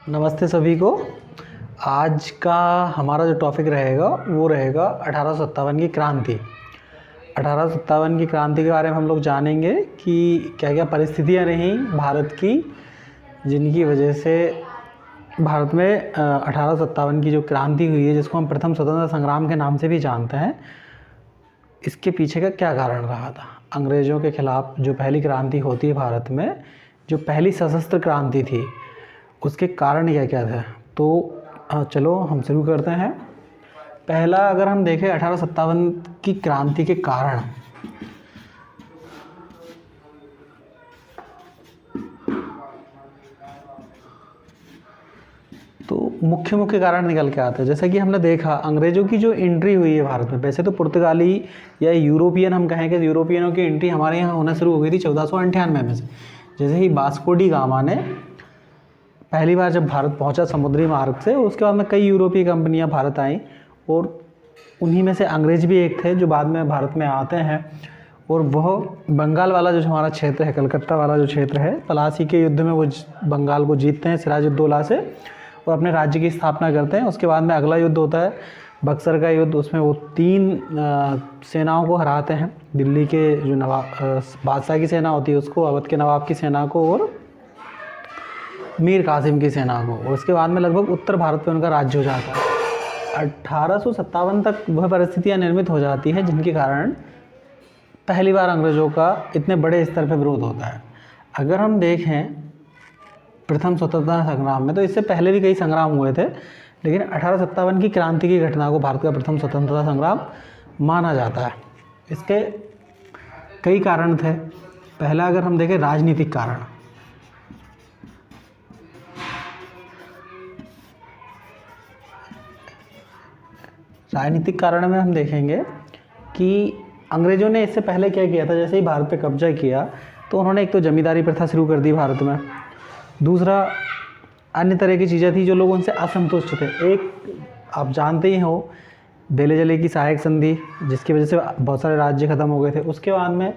नमस्ते सभी को। आज का हमारा जो टॉपिक रहेगा वो रहेगा 1857 की क्रांति। 1857 की क्रांति के बारे में हम लोग जानेंगे कि क्या क्या परिस्थितियां रहीं भारत की, जिनकी वजह से भारत में 1857 की जो क्रांति हुई है, जिसको हम प्रथम स्वतंत्रता संग्राम के नाम से भी जानते हैं, इसके पीछे का क्या कारण रहा था। अंग्रेज़ों के ख़िलाफ़ जो पहली क्रांति होती है भारत में, जो पहली सशस्त्र क्रांति थी, उसके कारण क्या क्या थे। तो चलो हम शुरू करते हैं। पहला अगर हम देखें 1857 की क्रांति के कारण, तो मुख्य मुख्य कारण निकल के आते हैं। जैसे कि हमने देखा अंग्रेज़ों की जो एंट्री हुई है भारत में, वैसे तो पुर्तगाली या यूरोपियन हम कहें कि यूरोपियनों की एंट्री हमारे यहाँ होना शुरू हो गई थी 1498 में से। जैसे ही वास्को डी गामा ने पहली बार जब भारत पहुंचा समुद्री मार्ग से, उसके बाद में कई यूरोपीय कंपनियां भारत आईं और उन्हीं में से अंग्रेज़ भी एक थे जो बाद में भारत में आते हैं। और वह बंगाल वाला जो हमारा क्षेत्र है, कलकत्ता वाला जो क्षेत्र है, प्लासी के युद्ध में वो बंगाल को जीतते हैं सिराजुद्दौला से और अपने राज्य की स्थापना करते हैं। उसके बाद में अगला युद्ध होता है बक्सर का युद्ध। उसमें वो 3 सेनाओं को हराते हैं। दिल्ली के जो नवाब बादशाह की सेना होती है उसको, अवध के नवाब की सेना को और मीर कासिम की सेना को। और उसके बाद में लगभग उत्तर भारत पे उनका राज्य हो जाता है। 1857 तक वह परिस्थितियां निर्मित हो जाती हैं जिनके कारण पहली बार अंग्रेज़ों का इतने बड़े स्तर पर विरोध होता है। अगर हम देखें प्रथम स्वतंत्रता संग्राम में, तो इससे पहले भी कई संग्राम हुए थे, लेकिन 1857 की क्रांति की घटना को भारत का प्रथम स्वतंत्रता संग्राम माना जाता है। इसके कई कारण थे। पहला अगर हम देखें राजनीतिक कारण, राजनीतिक कारण में हम देखेंगे कि अंग्रेज़ों ने इससे पहले क्या किया था। जैसे ही भारत पे कब्जा किया तो उन्होंने एक तो जमींदारी प्रथा शुरू कर दी भारत में। दूसरा अन्य तरह की चीज़ें थी जो लोग उनसे असंतुष्ट थे। एक आप जानते ही हो बेले जले की सहायक संधि, जिसकी वजह से बहुत सारे राज्य ख़त्म हो गए थे। उसके बाद में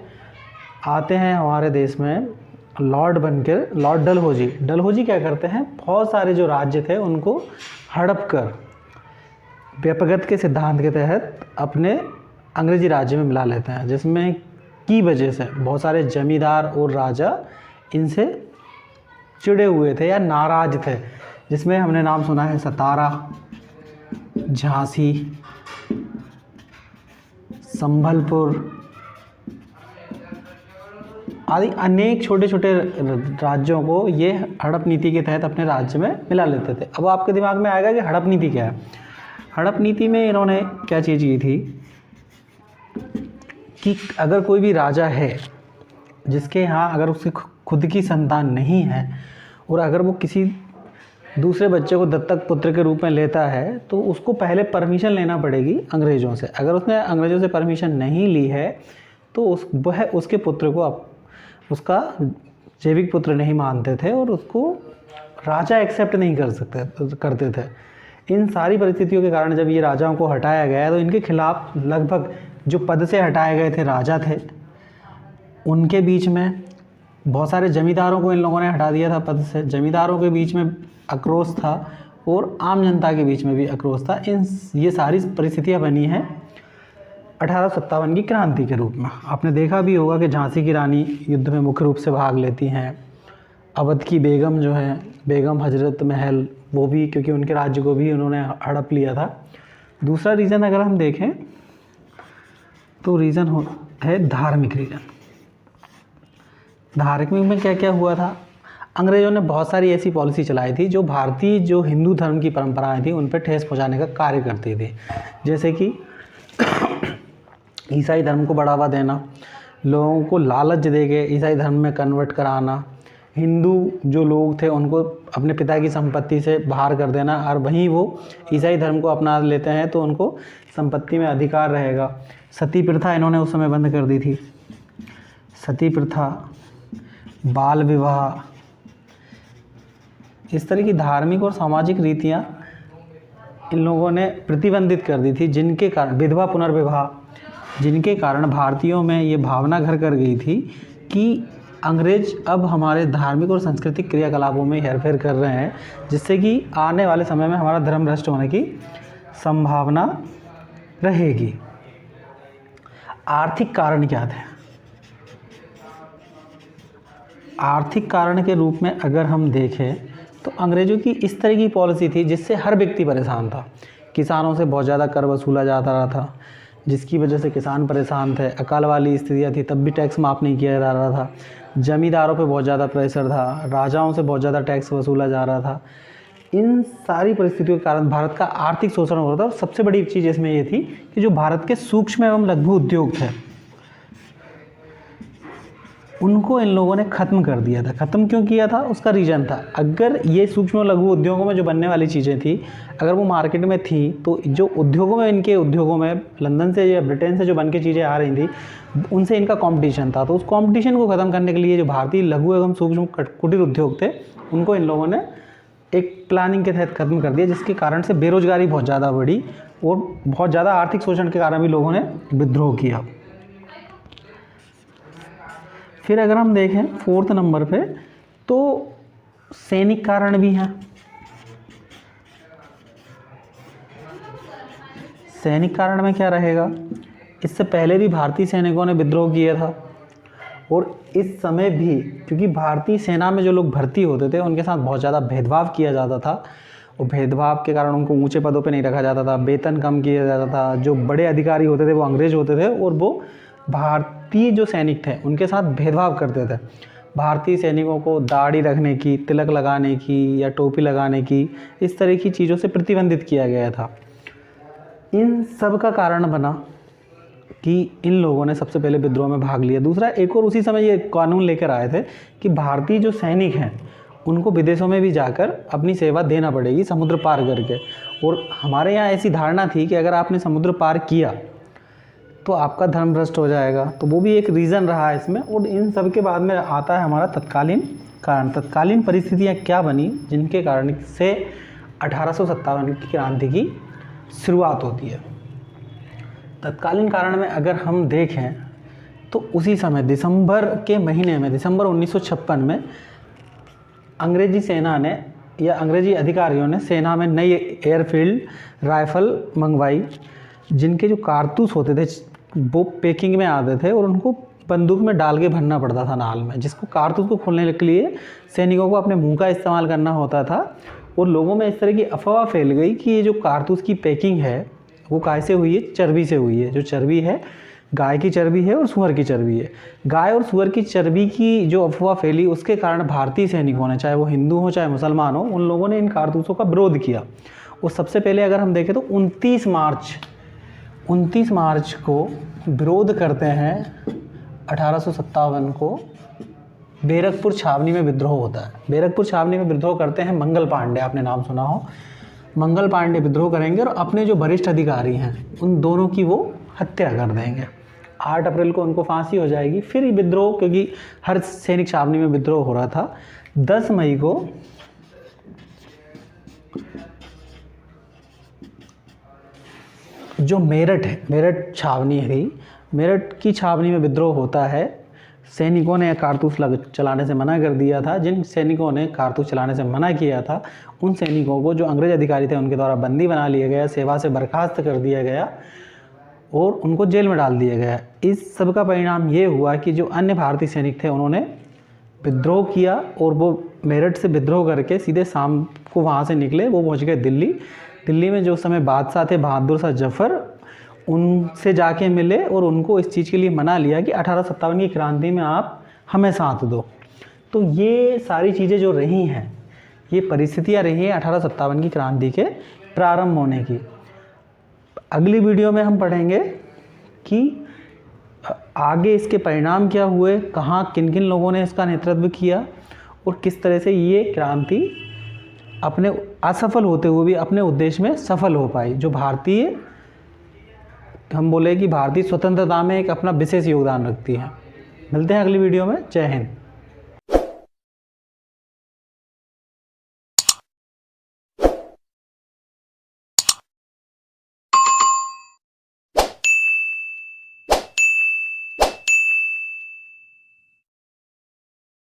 आते हैं हमारे देश में लॉर्ड बनकर लॉर्ड डलहौजी। डलहौजी क्या करते हैं, बहुत सारे जो राज्य थे उनको हड़प कर व्यपगत के सिद्धांत के तहत अपने अंग्रेजी राज्य में मिला लेते हैं, जिसमें की वजह से बहुत सारे जमींदार और राजा इनसे चिड़े हुए थे या नाराज थे। जिसमें हमने नाम सुना है सतारा, झांसी, संभलपुर आदि अनेक छोटे छोटे राज्यों को ये हड़प नीति के तहत अपने राज्य में मिला लेते थे। अब आपके दिमाग में आएगा कि हड़प नीति क्या है। हड़प नीति में इन्होंने क्या चीज़ की थी कि अगर कोई भी राजा है जिसके यहाँ अगर उसकी खुद की संतान नहीं है और अगर वो किसी दूसरे बच्चे को दत्तक पुत्र के रूप में लेता है, तो उसको पहले परमिशन लेना पड़ेगी अंग्रेज़ों से। अगर उसने अंग्रेज़ों से परमिशन नहीं ली है तो वह उसके पुत्र को उसका जैविक पुत्र नहीं मानते थे और उसको राजा एक्सेप्ट नहीं करते थे। इन सारी परिस्थितियों के कारण जब ये राजाओं को हटाया गया, तो इनके खिलाफ लगभग जो पद से हटाए गए थे राजा थे, उनके बीच में बहुत सारे जमींदारों को इन लोगों ने हटा दिया था पद से। जमींदारों के बीच में आक्रोश था और आम जनता के बीच में भी आक्रोश था। ये सारी परिस्थितियां बनी हैं 1857 की क्रांति के रूप में। आपने देखा भी होगा कि झांसी की रानी युद्ध में मुख्य रूप से भाग लेती हैं। अवध की बेगम जो है, बेगम हजरत महल, वो भी क्योंकि उनके राज्य को भी उन्होंने हड़प लिया था। दूसरा रीज़न अगर हम देखें तो रीज़न है धार्मिक रीज़न। धार्मिक में क्या क्या हुआ था, अंग्रेज़ों ने बहुत सारी ऐसी पॉलिसी चलाई थी जो भारतीय जो हिंदू धर्म की परंपराएं थी उन पर ठेस पहुंचाने का कार्य करती थी। जैसे कि ईसाई धर्म को बढ़ावा देना, लोगों को लालच देके ईसाई धर्म में कन्वर्ट कराना, हिंदू जो लोग थे उनको अपने पिता की संपत्ति से बाहर कर देना, और वहीं वो ईसाई धर्म को अपना लेते हैं तो उनको संपत्ति में अधिकार रहेगा। सती प्रथा इन्होंने उस समय बंद कर दी थी। सती प्रथा, बाल विवाह, इस तरह की धार्मिक और सामाजिक रीतियाँ इन लोगों ने प्रतिबंधित कर दी थी, जिनके कारण विधवा पुनर्विवाह, जिनके कारण भारतीयों में ये भावना घर कर गई थी कि अंग्रेज अब हमारे धार्मिक और सांस्कृतिक क्रियाकलापों में हेरफेर कर रहे हैं, जिससे कि आने वाले समय में हमारा धर्म भ्रष्ट होने की संभावना रहेगी। आर्थिक कारण क्या थे? आर्थिक कारण के रूप में अगर हम देखें तो अंग्रेज़ों की इस तरह की पॉलिसी थी जिससे हर व्यक्ति परेशान था। किसानों से बहुत ज़्यादा कर वसूला जाता रहा था, जिसकी वजह से किसान परेशान थे। अकाल वाली स्थितियाँ थी, तब भी टैक्स माफ़ नहीं किया जा रहा था। ज़मींदारों पे बहुत ज़्यादा प्रेशर था, राजाओं से बहुत ज़्यादा टैक्स वसूला जा रहा था। इन सारी परिस्थितियों के कारण भारत का आर्थिक शोषण हो रहा था। और सबसे बड़ी चीज़ इसमें ये थी कि जो भारत के सूक्ष्म एवं लघु उद्योग थे, उनको इन लोगों ने ख़त्म कर दिया था। ख़त्म क्यों किया था? उसका रीज़न था, अगर ये सूक्ष्म लघु उद्योगों में जो बनने वाली चीज़ें थी, अगर वो मार्केट में थी, तो जो उद्योगों में, इनके उद्योगों में लंदन से या ब्रिटेन से जो बन के चीज़ें आ रही थी, उनसे इनका कंपटीशन था। तो उस कंपटीशन को ख़त्म करने के लिए जो भारतीय लघु एवं सूक्ष्म कुटीर उद्योग थे, उनको इन लोगों ने एक प्लानिंग के तहत ख़त्म कर दिया, जिसके कारण से बेरोज़गारी बहुत ज़्यादा बढ़ी और बहुत ज़्यादा आर्थिक शोषण के कारण भी लोगों ने विद्रोह किया। फिर अगर हम देखें 4th नंबर पे, तो सैनिक कारण भी हैं। सैनिक कारण में क्या रहेगा? इससे पहले भी भारतीय सैनिकों ने विद्रोह किया था और इस समय भी, क्योंकि भारतीय सेना में जो लोग भर्ती होते थे उनके साथ बहुत ज़्यादा भेदभाव किया जाता था और भेदभाव के कारण उनको ऊंचे पदों पे नहीं रखा जाता था, वेतन कम किया जाता था। जो बड़े अधिकारी होते थे वो अंग्रेज होते थे और वो भारतीय जो सैनिक थे उनके साथ भेदभाव करते थे। भारतीय सैनिकों को दाढ़ी रखने की, तिलक लगाने की या टोपी लगाने की, इस तरह की चीज़ों से प्रतिबंधित किया गया था। इन सब का कारण बना कि इन लोगों ने सबसे पहले विद्रोह में भाग लिया। दूसरा, एक और उसी समय ये कानून लेकर आए थे कि भारतीय जो सैनिक हैं उनको विदेशों में भी जाकर अपनी सेवा देना पड़ेगी समुद्र पार करके। और हमारे यहाँ ऐसी धारणा थी कि अगर आपने समुद्र पार किया तो आपका धर्म भ्रष्ट हो जाएगा, तो वो भी एक रीज़न रहा है इसमें। और इन सब के बाद में आता है हमारा तत्कालीन कारण। तत्कालीन परिस्थितियाँ क्या बनी जिनके कारण से 1857 की क्रांति की शुरुआत होती है। तत्कालीन कारण में अगर हम देखें तो उसी समय दिसंबर के महीने में, दिसंबर 1956 में अंग्रेजी सेना ने या अंग्रेजी अधिकारियों ने सेना में नई एयरफील्ड राइफ़ल मंगवाई, जिनके जो कारतूस होते थे वो पैकिंग में आते थे और उनको बंदूक में डाल के भरना पड़ता था नाल में, जिसको कारतूस को खोलने के लिए सैनिकों को अपने मुंह का इस्तेमाल करना होता था। और लोगों में इस तरह की अफवाह फैल गई कि ये जो कारतूस की पैकिंग है वो कैसे हुई है? चर्बी से हुई है। जो चर्बी है, गाय की चर्बी है और सूअर की चर्बी है। गाय और सूअर की चर्बी की जो अफवाह फैली, उसके कारण भारतीय सैनिकों ने, चाहे वो हिंदू हो चाहे मुसलमान हो, उन लोगों ने इन कारतूसों का विरोध किया। और सबसे पहले अगर हम देखें तो 29 मार्च को विरोध करते हैं 1857 को बैरकपुर छावनी में विद्रोह होता है। बैरकपुर छावनी में विद्रोह करते हैं मंगल पांडे, आपने नाम सुना हो। मंगल पांडे विद्रोह करेंगे और अपने जो वरिष्ठ अधिकारी हैं उन दोनों की वो हत्या कर देंगे। 8 अप्रैल को उनको फांसी हो जाएगी। फिर विद्रोह, क्योंकि हर सैनिक छावनी में विद्रोह हो रहा था, 10 मई को जो मेरठ है, मेरठ छावनी है, मेरठ की छावनी में विद्रोह होता है। सैनिकों ने कारतूस चलाने से मना कर दिया था। जिन सैनिकों ने कारतूस चलाने से मना किया था उन सैनिकों को, जो अंग्रेज अधिकारी थे, उनके द्वारा बंदी बना लिया गया, सेवा से बर्खास्त कर दिया गया और उनको जेल में डाल दिया गया। इस सब का परिणाम ये हुआ कि जो अन्य भारतीय सैनिक थे उन्होंने विद्रोह किया और वो मेरठ से विद्रोह करके सीधे शाम को वहाँ से निकले। वो पहुँच गए दिल्ली। दिल्ली में जो उस समय बादशाह थे बहादुर शाह जफ़र, उनसे जाके मिले और उनको इस चीज़ के लिए मना लिया कि 1857 की क्रांति में आप हमें साथ दो। तो ये सारी चीज़ें जो रही हैं, ये परिस्थितियाँ रही हैं 1857 की क्रांति के प्रारंभ होने की। अगली वीडियो में हम पढ़ेंगे कि आगे इसके परिणाम क्या हुए, कहाँ किन किन लोगों ने इसका नेतृत्व किया और किस तरह से ये क्रांति अपने असफल होते हुए भी अपने उद्देश्य में सफल हो पाई। जो भारतीय, हम बोले कि भारतीय स्वतंत्रता में एक अपना विशेष योगदान रखती है। मिलते हैं अगली वीडियो में। जय हिंद।